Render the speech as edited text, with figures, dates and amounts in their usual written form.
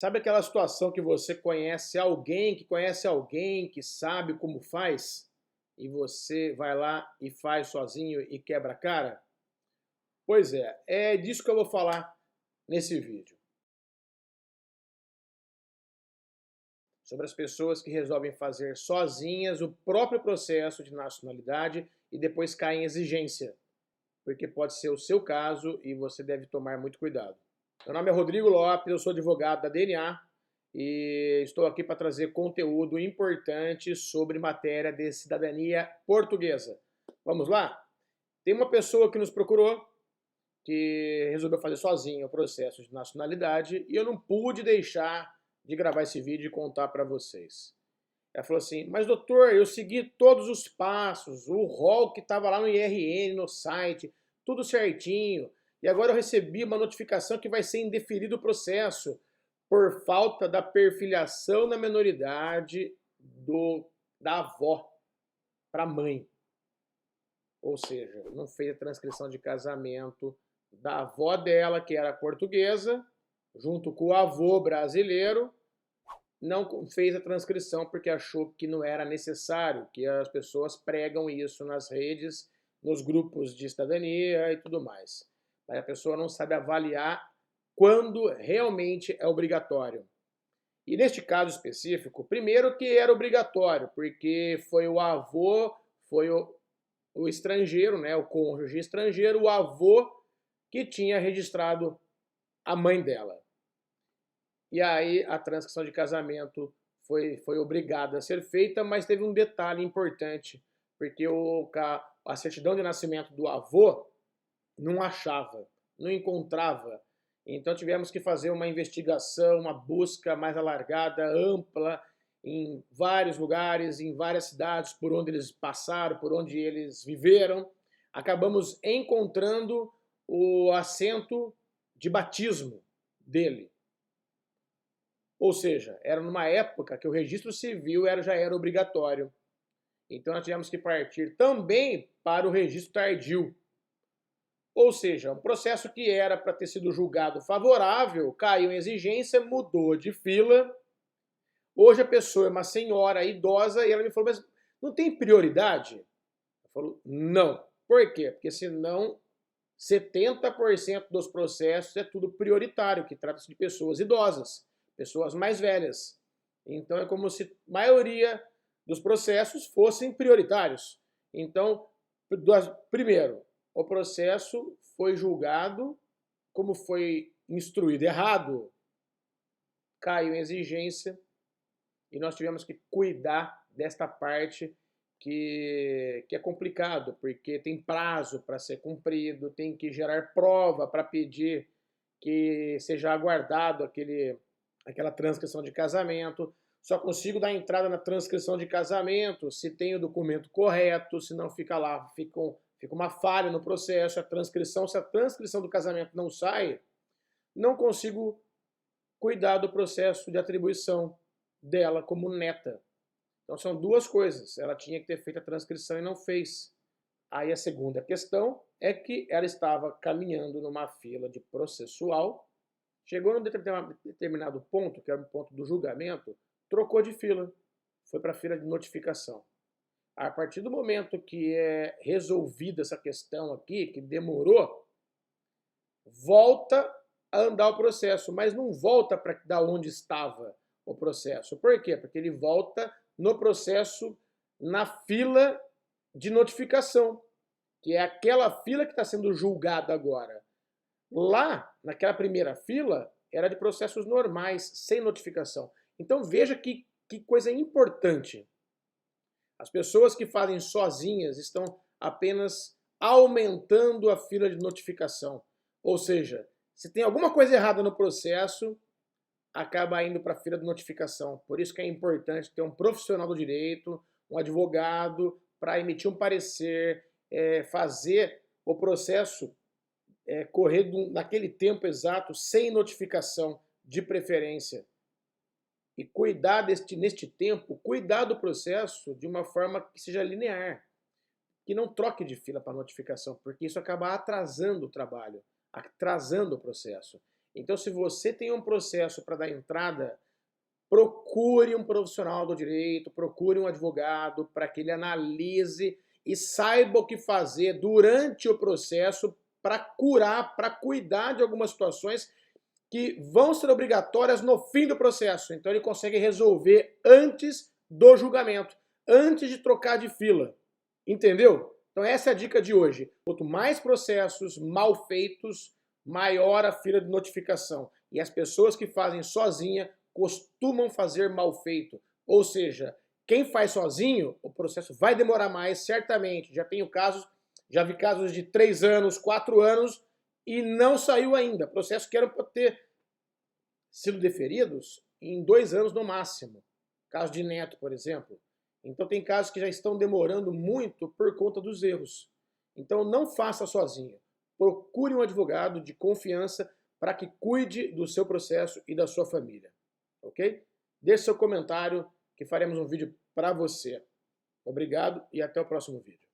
Sabe aquela situação que você conhece alguém que sabe como faz, e você vai lá e faz sozinho e quebra a cara? Pois é disso que eu vou falar nesse vídeo. Sobre as pessoas que resolvem fazer sozinhas o próprio processo de nacionalidade e depois caem em exigência, porque pode ser o seu caso e você deve tomar muito cuidado. Meu nome é Rodrigo Lopes, eu sou advogado da DNA e estou aqui para trazer conteúdo importante sobre matéria de cidadania portuguesa. Vamos lá? Tem uma pessoa que nos procurou que resolveu fazer sozinha o processo de nacionalidade e eu não pude deixar de gravar esse vídeo e contar para vocês. Ela falou assim, mas doutor, eu segui todos os passos, o rol que estava lá no IRN, no site, tudo certinho, e agora eu recebi uma notificação que vai ser indeferido o processo por falta da perfilhação na menoridade da avó para a mãe. Ou seja, não fez a transcrição de casamento da avó dela, que era portuguesa, junto com o avô brasileiro, não fez a transcrição porque achou que não era necessário, que as pessoas pregam isso nas redes, nos grupos de cidadania e tudo mais. Mas a pessoa não sabe avaliar quando realmente é obrigatório. E neste caso específico, primeiro que era obrigatório, porque foi o avô, foi o estrangeiro, né, o cônjuge estrangeiro, o avô que tinha registrado a mãe dela. E aí a transcrição de casamento foi obrigada a ser feita, mas teve um detalhe importante, porque a certidão de nascimento do avô não achava, não encontrava. Então tivemos que fazer uma investigação, uma busca mais alargada, ampla, em vários lugares, em várias cidades, por onde eles passaram, por onde eles viveram. Acabamos encontrando o assento de batismo dele. Ou seja, era numa época que o registro civil já era obrigatório. Então nós tivemos que partir também para o registro tardio. Ou seja, um processo que era para ter sido julgado favorável, caiu em exigência, mudou de fila. Hoje a pessoa é uma senhora idosa e ela me falou, mas não tem prioridade? Eu falo, não. Por quê? Porque senão 70% dos processos é tudo prioritário, que trata-se de pessoas idosas, pessoas mais velhas. Então é como se a maioria dos processos fossem prioritários. Então, primeiro, o processo foi julgado, como foi instruído errado, caiu em exigência e nós tivemos que cuidar desta parte que é complicado, porque tem prazo para ser cumprido, tem que gerar prova para pedir que seja aguardado aquela transcrição de casamento. Só consigo dar entrada na transcrição de casamento se tem o documento correto, se não fica lá, fica uma falha no processo, se a transcrição do casamento não sai, não consigo cuidar do processo de atribuição dela como neta. Então são duas coisas, ela tinha que ter feito a transcrição e não fez. Aí a segunda questão é que ela estava caminhando numa fila de processual, chegou num determinado ponto, que era o ponto do julgamento, trocou de fila, foi para a fila de notificação. A partir do momento que é resolvida essa questão aqui, que demorou, volta a andar o processo, mas não volta para da onde estava o processo. Por quê? Porque ele volta no processo na fila de notificação, que é aquela fila que está sendo julgada agora. Lá, naquela primeira fila, era de processos normais, sem notificação. Então veja que coisa importante. As pessoas que fazem sozinhas estão apenas aumentando a fila de notificação. Ou seja, se tem alguma coisa errada no processo, acaba indo para a fila de notificação. Por isso que é importante ter um profissional do direito, um advogado, para emitir um parecer, fazer o processo correr naquele tempo exato, sem notificação, de preferência. E cuidar neste tempo, cuidar do processo de uma forma que seja linear, que não troque de fila para notificação, porque isso acaba atrasando o trabalho, atrasando o processo. Então, se você tem um processo para dar entrada, procure um profissional do direito, procure um advogado para que ele analise e saiba o que fazer durante o processo para curar, para cuidar de algumas situações que vão ser obrigatórias no fim do processo. Então ele consegue resolver antes do julgamento, antes de trocar de fila. Entendeu? Então essa é a dica de hoje. Quanto mais processos mal feitos, maior a fila de notificação. E as pessoas que fazem sozinha costumam fazer mal feito. Ou seja, quem faz sozinho, o processo vai demorar mais, certamente. Já vi casos de 3 anos, 4 anos e não saiu ainda. Processos que eram para ter sido deferidos em 2 anos no máximo. Caso de Neto, por exemplo. Então tem casos que já estão demorando muito por conta dos erros. Então não faça sozinho. Procure um advogado de confiança para que cuide do seu processo e da sua família. Ok? Deixe seu comentário que faremos um vídeo para você. Obrigado e até o próximo vídeo.